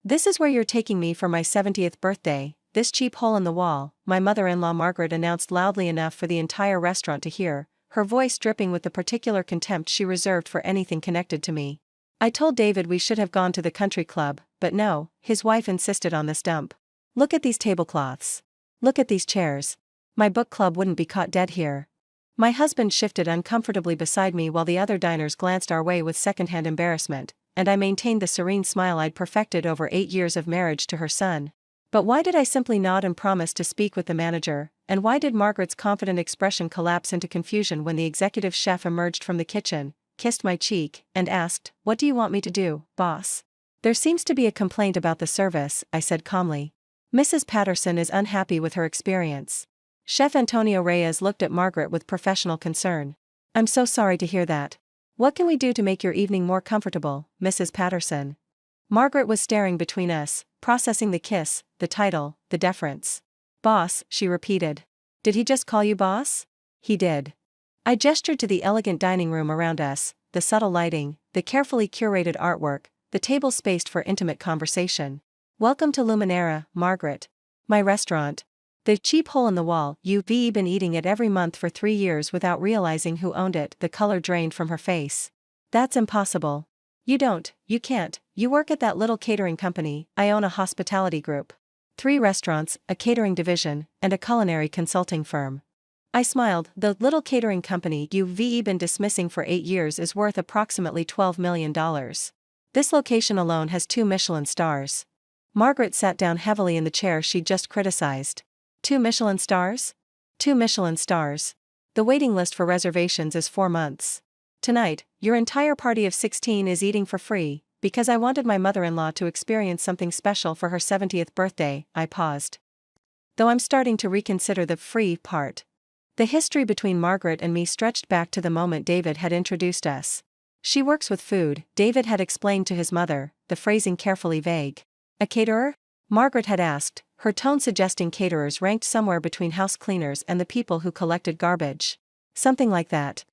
"This is where you're taking me for my 70th birthday, this cheap hole in the wall," my mother-in-law Margaret announced loudly enough for the entire restaurant to hear, her voice dripping with the particular contempt she reserved for anything connected to me. I told David we should have gone to the country club, but no, his wife insisted on this dump. "Look at these tablecloths. Look at these chairs. My book club wouldn't be caught dead here." My husband shifted uncomfortably beside me while the other diners glanced our way with secondhand embarrassment, and I maintained the serene smile I'd perfected over 8 years of marriage to her son. But why did I simply nod and promise to speak with the manager, and why did Margaret's confident expression collapse into confusion when the executive chef emerged from the kitchen, kissed my cheek, and asked, "What do you want me to do, boss?" "There seems to be a complaint about the service," I said calmly. "Mrs. Patterson is unhappy with her experience." Chef Antonio Reyes looked at Margaret with professional concern. "I'm so sorry to hear that. What can we do to make your evening more comfortable, Mrs. Patterson?" Margaret was staring between us, processing the kiss, the title, the deference. "Boss," she repeated. "Did he just call you boss?" "He did." I gestured to the elegant dining room around us, the subtle lighting, the carefully curated artwork, the tables spaced for intimate conversation. "Welcome to Luminera, Margaret. My restaurant. The cheap hole in the wall, you've been eating it every month for 3 years without realizing who owned it." The color drained from her face. "That's impossible. You can't, you work at that little catering company. I own a hospitality group. 3 restaurants, a catering division, and a culinary consulting firm." I smiled. "The little catering company you've been dismissing for 8 years is worth approximately $12 million. This location alone has 2 Michelin stars." Margaret sat down heavily in the chair she'd just criticized. 2 Michelin stars? 2 Michelin stars. The waiting list for reservations is 4 months. Tonight, your entire party of 16 is eating for free, because I wanted my mother-in-law to experience something special for her 70th birthday. I paused. Though I'm starting to reconsider the free part. The history between Margaret and me stretched back to the moment David had introduced us. "She works with food," David had explained to his mother, the phrasing carefully vague. "A caterer?" Margaret had asked, her tone suggesting caterers ranked somewhere between house cleaners and the people who collected garbage. "Something like that."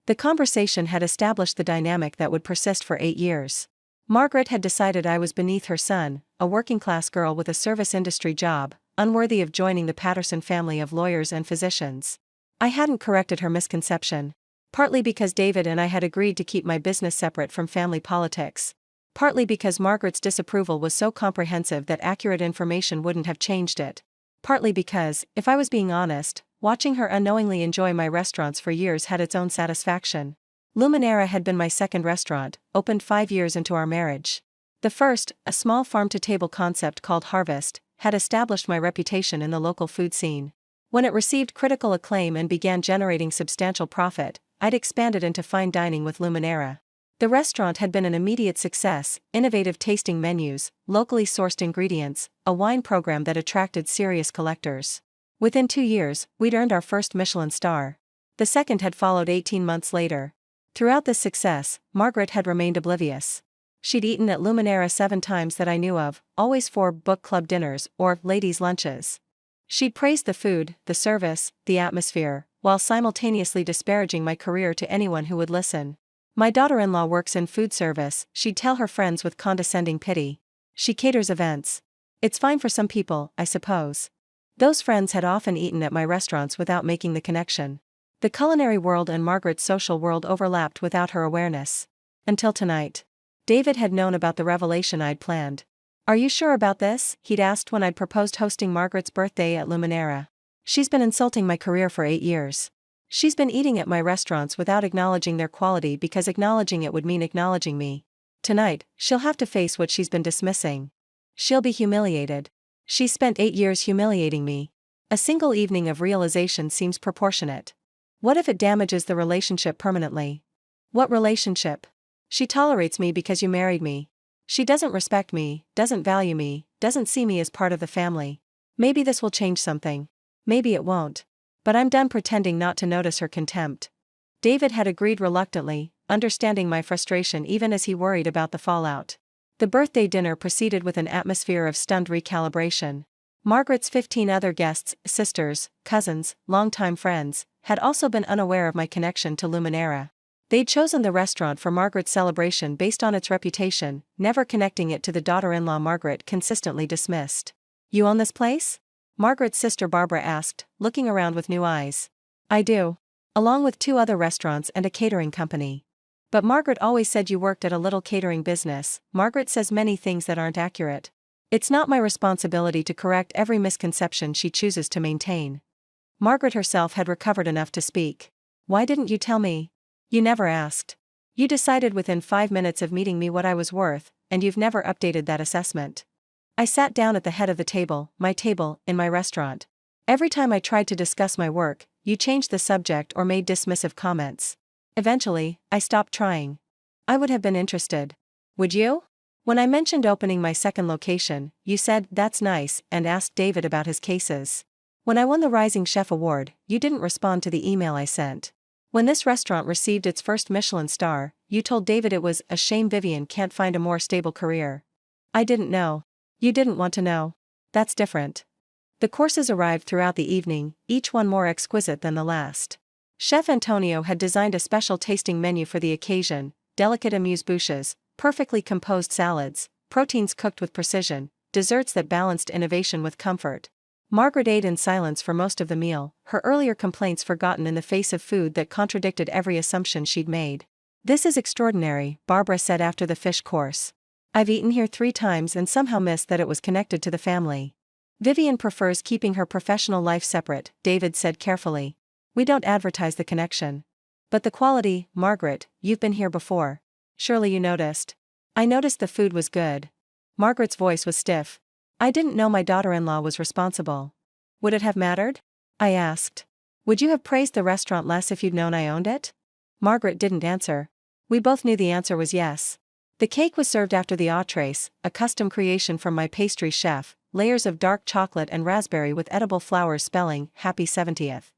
The conversation had established the dynamic that would persist for 8 years. Margaret had decided I was beneath her son, a working-class girl with a service industry job, unworthy of joining the Patterson family of lawyers and physicians. I hadn't corrected her misconception. Partly because David and I had agreed to keep my business separate from family politics. Partly because Margaret's disapproval was so comprehensive that accurate information wouldn't have changed it. Partly because, if I was being honest, watching her unknowingly enjoy my restaurants for years had its own satisfaction. Luminera had been my second restaurant, opened 5 years into our marriage. The first, a small farm-to-table concept called Harvest, had established my reputation in the local food scene. When it received critical acclaim and began generating substantial profit, I'd expanded into fine dining with Luminera. The restaurant had been an immediate success, innovative tasting menus, locally sourced ingredients, a wine program that attracted serious collectors. Within 2 years, we'd earned our first Michelin star. The second had followed 18 months later. Throughout this success, Margaret had remained oblivious. She'd eaten at Luminera 7 times that I knew of, always for book club dinners or ladies' lunches. She'd praised the food, the service, the atmosphere, while simultaneously disparaging my career to anyone who would listen. "My daughter-in-law works in food service," she'd tell her friends with condescending pity. "She caters events. It's fine for some people, I suppose." Those friends had often eaten at my restaurants without making the connection. The culinary world and Margaret's social world overlapped without her awareness. Until tonight. David had known about the revelation I'd planned. "Are you sure about this?" he'd asked when I'd proposed hosting Margaret's birthday at Luminera. "She's been insulting my career for 8 years. She's been eating at my restaurants without acknowledging their quality because acknowledging it would mean acknowledging me. Tonight, she'll have to face what she's been dismissing. She'll be humiliated. She's spent 8 years humiliating me. A single evening of realization seems proportionate. What if it damages the relationship permanently?" "What relationship?" "She tolerates me because you married me. She doesn't respect me, doesn't value me, doesn't see me as part of the family. Maybe this will change something. Maybe it won't. But I'm done pretending not to notice her contempt." David had agreed reluctantly, understanding my frustration even as he worried about the fallout. The birthday dinner proceeded with an atmosphere of stunned recalibration. Margaret's 15 other guests, sisters, cousins, longtime friends, had also been unaware of my connection to Luminera. They'd chosen the restaurant for Margaret's celebration based on its reputation, never connecting it to the daughter-in-law Margaret consistently dismissed. "You own this place?" Margaret's sister Barbara asked, looking around with new eyes. "I do. Along with 2 other restaurants and a catering company. But Margaret always said you worked at a little catering business." Margaret says many things that aren't accurate. It's not my responsibility to correct every misconception she chooses to maintain. Margaret herself had recovered enough to speak. "Why didn't you tell me? You never asked. You decided within 5 minutes of meeting me what I was worth, and you've never updated that assessment." I sat down at the head of the table, my table, in my restaurant. Every time I tried to discuss my work, you changed the subject or made dismissive comments. Eventually, I stopped trying. I would have been interested. Would you? When I mentioned opening my second location, you said, "That's nice," and asked David about his cases. When I won the Rising Chef Award, you didn't respond to the email I sent. When this restaurant received its first Michelin star, you told David it was a shame Vivian can't find a more stable career. I didn't know. You didn't want to know. That's different. The courses arrived throughout the evening, each one more exquisite than the last. Chef Antonio had designed a special tasting menu for the occasion: delicate amuse-bouches, perfectly composed salads, proteins cooked with precision, desserts that balanced innovation with comfort. Margaret ate in silence for most of the meal, her earlier complaints forgotten in the face of food that contradicted every assumption she'd made. "This is extraordinary," Barbara said after the fish course. "I've eaten here 3 times and somehow missed that it was connected to the family." "Vivian prefers keeping her professional life separate," David said carefully. "We don't advertise the connection. But the quality, Margaret, you've been here before. Surely you noticed." "I noticed the food was good." Margaret's voice was stiff. "I didn't know my daughter-in-law was responsible." "Would it have mattered?" I asked. "Would you have praised the restaurant less if you'd known I owned it?" Margaret didn't answer. We both knew the answer was yes. The cake was served after the entrees, a custom creation from my pastry chef, layers of dark chocolate and raspberry with edible flowers spelling, "Happy 70th."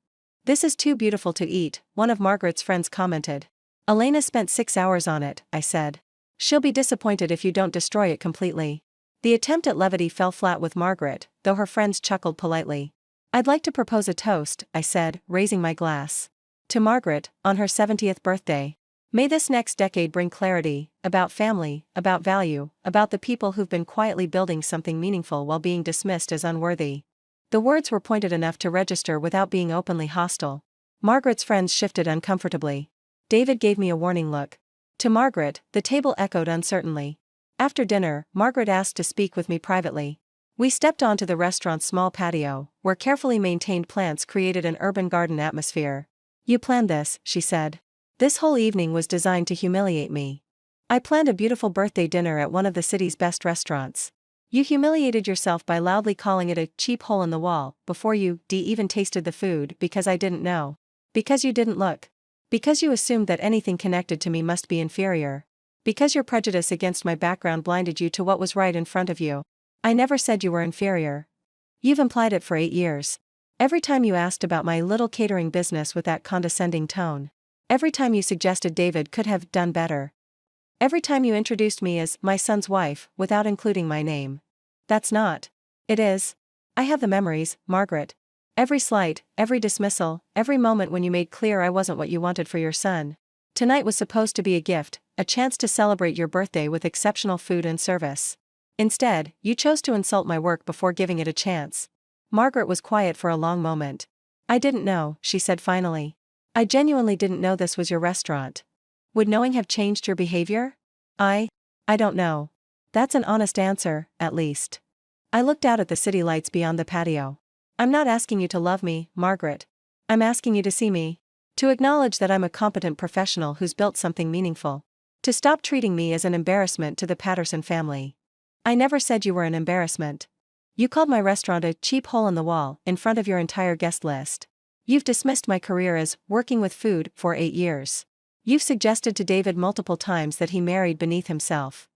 "This is too beautiful to eat," one of Margaret's friends commented. "Elena spent 6 hours on it," I said. "She'll be disappointed if you don't destroy it completely." The attempt at levity fell flat with Margaret, though her friends chuckled politely. "I'd like to propose a toast," I said, raising my glass. "To Margaret, on her 70th birthday. May this next decade bring clarity, about family, about value, about the people who've been quietly building something meaningful while being dismissed as unworthy." The words were pointed enough to register without being openly hostile. Margaret's friends shifted uncomfortably. David gave me a warning look. To Margaret, the table echoed uncertainly. After dinner, Margaret asked to speak with me privately. We stepped onto the restaurant's small patio, where carefully maintained plants created an urban garden atmosphere. "You planned this," she said. "This whole evening was designed to humiliate me. I planned a beautiful birthday dinner at one of the city's best restaurants. You humiliated yourself by loudly calling it a cheap hole in the wall, before you even tasted the food, because I didn't know. Because you didn't look. Because you assumed that anything connected to me must be inferior. Because your prejudice against my background blinded you to what was right in front of you. I never said you were inferior. You've implied it for 8 years. Every time you asked about my little catering business with that condescending tone. Every time you suggested David could have done better. Every time you introduced me as my son's wife, without including my name. That's not. It is. I have the memories, Margaret. Every slight, every dismissal, every moment when you made clear I wasn't what you wanted for your son. Tonight was supposed to be a gift, a chance to celebrate your birthday with exceptional food and service. Instead, you chose to insult my work before giving it a chance." Margaret was quiet for a long moment. "I didn't know," she said finally. "I genuinely didn't know this was your restaurant. Would knowing have changed your behavior?" I don't know. That's an honest answer, at least." I looked out at the city lights beyond the patio. "I'm not asking you to love me, Margaret. I'm asking you to see me. To acknowledge that I'm a competent professional who's built something meaningful. To stop treating me as an embarrassment to the Patterson family." "I never said you were an embarrassment. You called my restaurant a cheap hole in the wall in front of your entire guest list. You've dismissed my career as working with food for 8 years. You've suggested to David multiple times that he married beneath himself."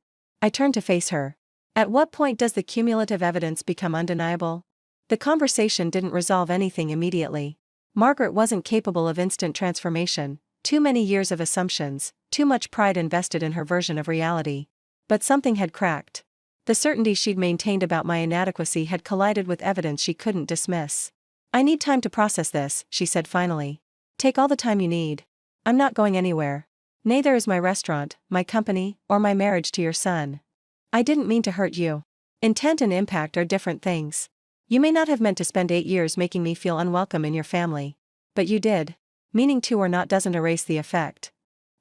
I turned to face her. At what point does the cumulative evidence become undeniable? The conversation didn't resolve anything immediately. Margaret wasn't capable of instant transformation, too many years of assumptions, too much pride invested in her version of reality. But something had cracked. The certainty she'd maintained about my inadequacy had collided with evidence she couldn't dismiss. "I need time to process this," she said finally. "Take all the time you need. I'm not going anywhere." Neither is my restaurant, my company, or my marriage to your son. I didn't mean to hurt you. Intent and impact are different things. You may not have meant to spend 8 years making me feel unwelcome in your family. But you did. Meaning to or not doesn't erase the effect.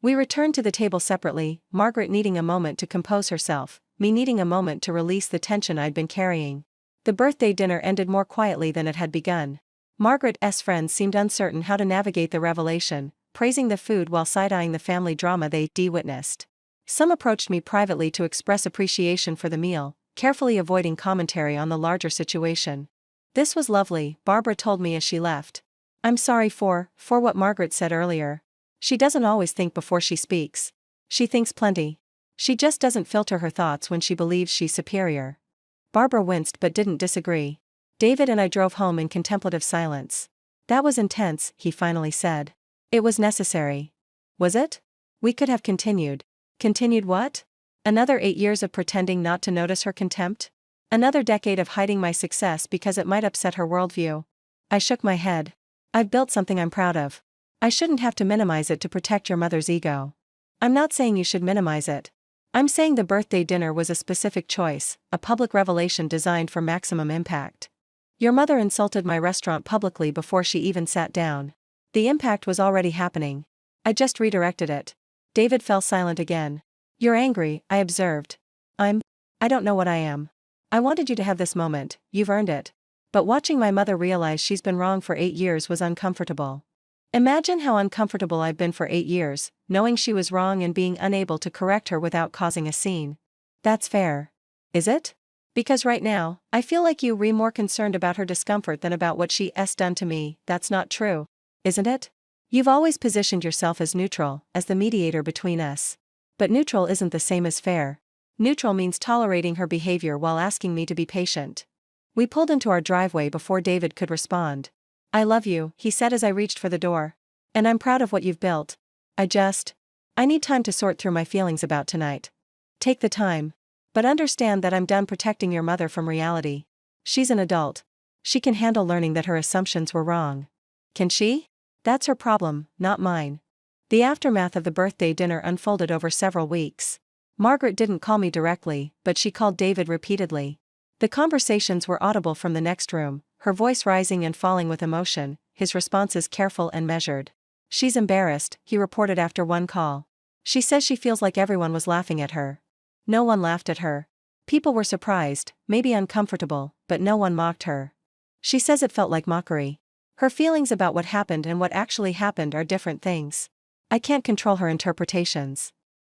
We returned to the table separately, Margaret needing a moment to compose herself, me needing a moment to release the tension I'd been carrying. The birthday dinner ended more quietly than it had begun. Margaret's friends seemed uncertain how to navigate the revelation, praising the food while side-eyeing the family drama they witnessed. Some approached me privately to express appreciation for the meal, carefully avoiding commentary on the larger situation. This was lovely, Barbara told me as she left. I'm sorry for what Margaret said earlier. She doesn't always think before she speaks. She thinks plenty. She just doesn't filter her thoughts when she believes she's superior. Barbara winced but didn't disagree. David and I drove home in contemplative silence. That was intense, he finally said. It was necessary. Was it? We could have continued. Continued what? Another 8 years of pretending not to notice her contempt? Another decade of hiding my success because it might upset her worldview? I shook my head. I've built something I'm proud of. I shouldn't have to minimize it to protect your mother's ego. I'm not saying you should minimize it. I'm saying the birthday dinner was a specific choice, a public revelation designed for maximum impact. Your mother insulted my restaurant publicly before she even sat down. The impact was already happening. I just redirected it. David fell silent again. You're angry, I observed. I don't know what I am. I wanted you to have this moment, you've earned it. But watching my mother realize she's been wrong for 8 years was uncomfortable. Imagine how uncomfortable I've been for 8 years, knowing she was wrong and being unable to correct her without causing a scene. That's fair. Is it? Because right now, I feel like you're more concerned about her discomfort than about what she's done to me. That's not true. Isn't it? You've always positioned yourself as neutral, as the mediator between us. But neutral isn't the same as fair. Neutral means tolerating her behavior while asking me to be patient. We pulled into our driveway before David could respond. I love you, he said as I reached for the door. And I'm proud of what you've built. I need time to sort through my feelings about tonight. Take the time. But understand that I'm done protecting your mother from reality. She's an adult. She can handle learning that her assumptions were wrong. Can she? That's her problem, not mine. The aftermath of the birthday dinner unfolded over several weeks. Margaret didn't call me directly, but she called David repeatedly. The conversations were audible from the next room, her voice rising and falling with emotion, his responses careful and measured. She's embarrassed, he reported after one call. She says she feels like everyone was laughing at her. No one laughed at her. People were surprised, maybe uncomfortable, but no one mocked her. She says it felt like mockery. Her feelings about what happened and what actually happened are different things. I can't control her interpretations.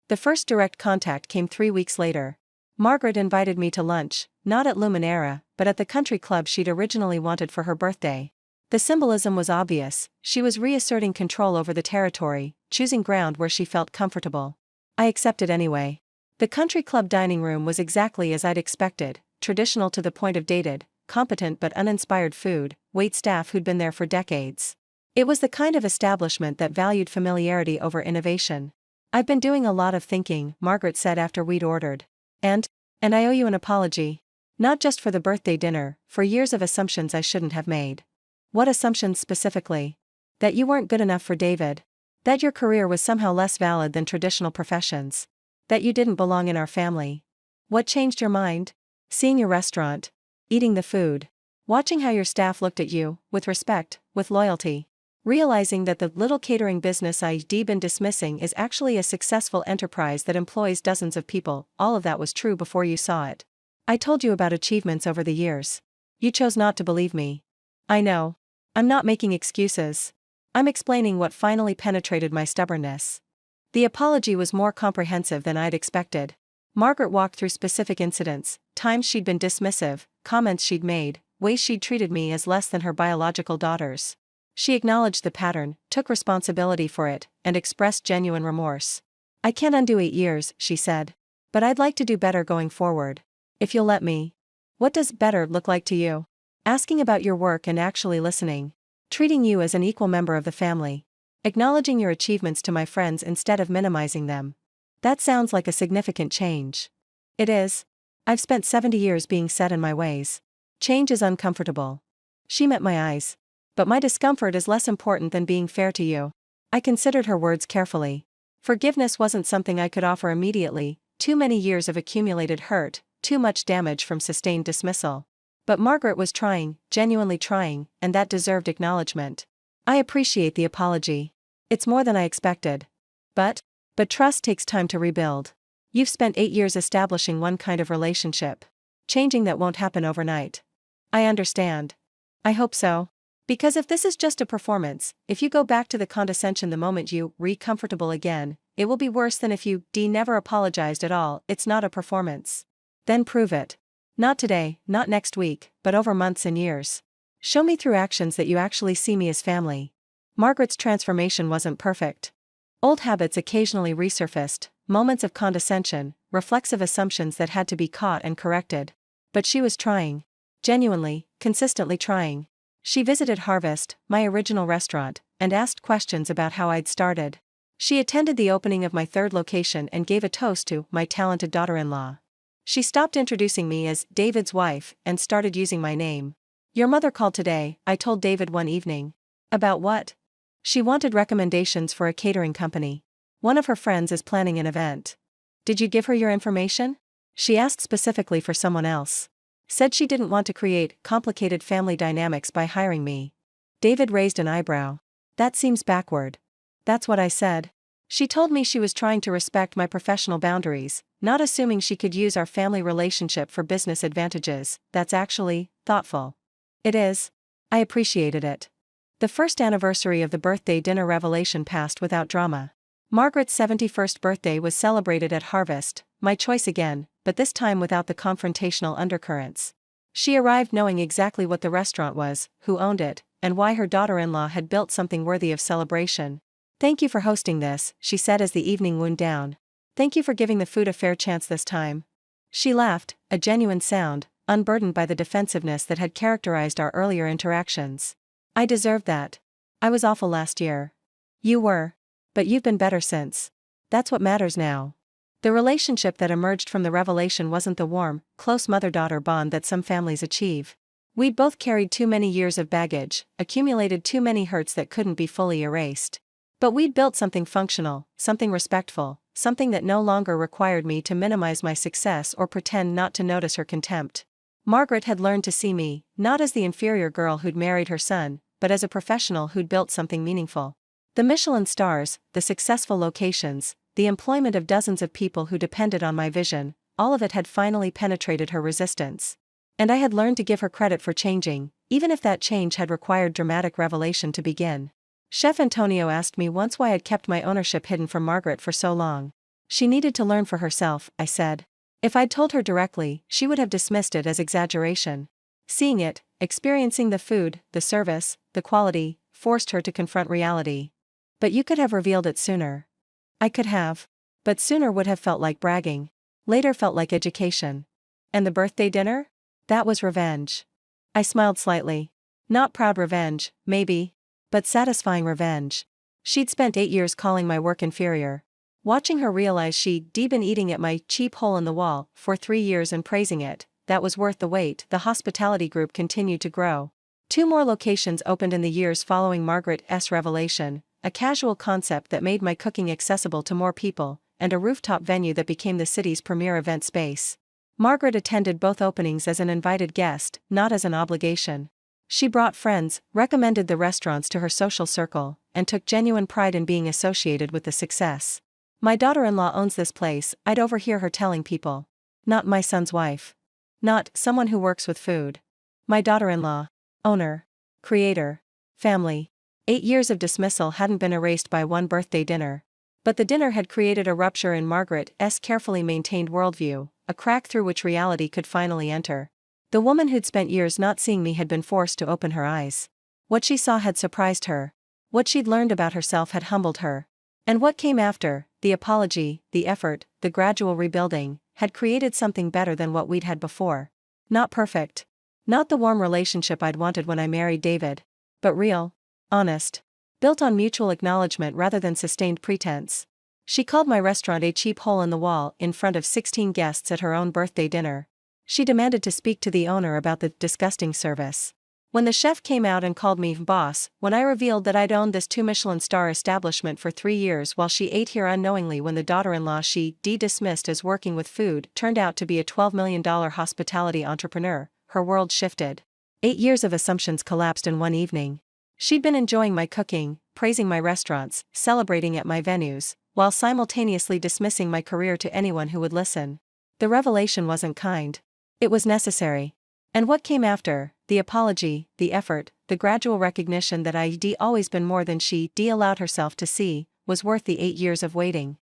The first direct contact came 3 weeks later. Margaret invited me to lunch, not at Luminera, but at the country club she'd originally wanted for her birthday. The symbolism was obvious, she was reasserting control over the territory, choosing ground where she felt comfortable. I accepted anyway. The country club dining room was exactly as I'd expected, traditional to the point of dated, competent but uninspired food, wait staff who'd been there for decades. It was the kind of establishment that valued familiarity over innovation. I've been doing a lot of thinking, Margaret said after we'd ordered. And I owe you an apology. Not just for the birthday dinner, for years of assumptions I shouldn't have made. What assumptions specifically? That you weren't good enough for David. That your career was somehow less valid than traditional professions. That you didn't belong in our family. What changed your mind? Seeing your restaurant. Eating the food. Watching how your staff looked at you, with respect, with loyalty. Realizing that the little catering business I'd been dismissing is actually a successful enterprise that employs dozens of people, all of that was true before you saw it. I told you about achievements over the years. You chose not to believe me. I know. I'm not making excuses. I'm explaining what finally penetrated my stubbornness. The apology was more comprehensive than I'd expected. Margaret walked through specific incidents, times she'd been dismissive, comments she'd made, ways she'd treated me as less than her biological daughters. She acknowledged the pattern, took responsibility for it, and expressed genuine remorse. I can't undo 8 years, she said. But I'd like to do better going forward. If you'll let me. What does better look like to you? Asking about your work and actually listening. Treating you as an equal member of the family. Acknowledging your achievements to my friends instead of minimizing them. That sounds like a significant change. It is. I've spent 70 years being set in my ways. Change is uncomfortable. She met my eyes. But my discomfort is less important than being fair to you. I considered her words carefully. Forgiveness wasn't something I could offer immediately, too many years of accumulated hurt, too much damage from sustained dismissal. But Margaret was trying, genuinely trying, and that deserved acknowledgement. I appreciate the apology. It's more than I expected. But trust takes time to rebuild. You've spent 8 years establishing one kind of relationship. Changing that won't happen overnight. I understand. I hope so. Because if this is just a performance, if you go back to the condescension the moment you re-comfortable again, it will be worse than if you never apologized at all. It's not a performance. Then prove it. Not today, not next week, but over months and years. Show me through actions that you actually see me as family. Margaret's transformation wasn't perfect. Old habits occasionally resurfaced, moments of condescension, reflexive assumptions that had to be caught and corrected. But she was trying. Genuinely, consistently trying. She visited Harvest, my original restaurant, and asked questions about how I'd started. She attended the opening of my third location and gave a toast to my talented daughter-in-law. She stopped introducing me as David's wife and started using my name. Your mother called today, I told David one evening. About what? She wanted recommendations for a catering company. One of her friends is planning an event. Did you give her your information? She asked specifically for someone else. Said she didn't want to create complicated family dynamics by hiring me. David raised an eyebrow. That seems backward. That's what I said. She told me she was trying to respect my professional boundaries, not assuming she could use our family relationship for business advantages. That's actually thoughtful. It is. I appreciated it. The first anniversary of the birthday dinner revelation passed without drama. Margaret's 71st birthday was celebrated at Harvest, my choice again, but this time without the confrontational undercurrents. She arrived knowing exactly what the restaurant was, who owned it, and why her daughter-in-law had built something worthy of celebration. Thank you for hosting this, she said as the evening wound down. Thank you for giving the food a fair chance this time. She laughed, a genuine sound, unburdened by the defensiveness that had characterized our earlier interactions. I deserved that. I was awful last year. You were. But you've been better since. That's what matters now. The relationship that emerged from the revelation wasn't the warm, close mother-daughter bond that some families achieve. We'd both carried too many years of baggage, accumulated too many hurts that couldn't be fully erased. But we'd built something functional, something respectful, something that no longer required me to minimize my success or pretend not to notice her contempt. Margaret had learned to see me, not as the inferior girl who'd married her son, but as a professional who'd built something meaningful. The Michelin stars, the successful locations, the employment of dozens of people who depended on my vision, all of it had finally penetrated her resistance. And I had learned to give her credit for changing, even if that change had required dramatic revelation to begin. Chef Antonio asked me once why I'd kept my ownership hidden from Margaret for so long. She needed to learn for herself, I said. If I'd told her directly, she would have dismissed it as exaggeration. Seeing it, experiencing the food, the service, the quality, forced her to confront reality. But you could have revealed it sooner. I could have. But sooner would have felt like bragging. Later felt like education. And the birthday dinner? That was revenge. I smiled slightly. Not proud revenge, maybe. But satisfying revenge. She'd spent 8 years calling my work inferior. Watching her realize she'd been eating at my cheap hole in the wall for 3 years and praising it, that was worth the wait. The hospitality group continued to grow. 2 more locations opened in the years following Margaret's revelation, a casual concept that made my cooking accessible to more people, and a rooftop venue that became the city's premier event space. Margaret attended both openings as an invited guest, not as an obligation. She brought friends, recommended the restaurants to her social circle, and took genuine pride in being associated with the success. My daughter-in-law owns this place, I'd overhear her telling people. Not my son's wife. Not someone who works with food. My daughter-in-law. Owner. Creator. Family. 8 years of dismissal hadn't been erased by one birthday dinner. But the dinner had created a rupture in Margaret's carefully maintained worldview, a crack through which reality could finally enter. The woman who'd spent years not seeing me had been forced to open her eyes. What she saw had surprised her. What she'd learned about herself had humbled her. And what came after, the apology, the effort, the gradual rebuilding, had created something better than what we'd had before. Not perfect. Not the warm relationship I'd wanted when I married David. But real. Honest. Built on mutual acknowledgement rather than sustained pretense. She called my restaurant a cheap hole in the wall in front of 16 guests at her own birthday dinner. She demanded to speak to the owner about the disgusting service. When the chef came out and called me boss, when I revealed that I'd owned this 2 Michelin-star establishment for 3 years while she ate here unknowingly, when the daughter-in-law she dismissed as working with food turned out to be a $12 million hospitality entrepreneur, her world shifted. 8 years of assumptions collapsed in one evening. She'd been enjoying my cooking, praising my restaurants, celebrating at my venues, while simultaneously dismissing my career to anyone who would listen. The revelation wasn't kind. It was necessary. And what came after, the apology, the effort, the gradual recognition that I'd always been more than she allowed herself to see, was worth the 8 years of waiting.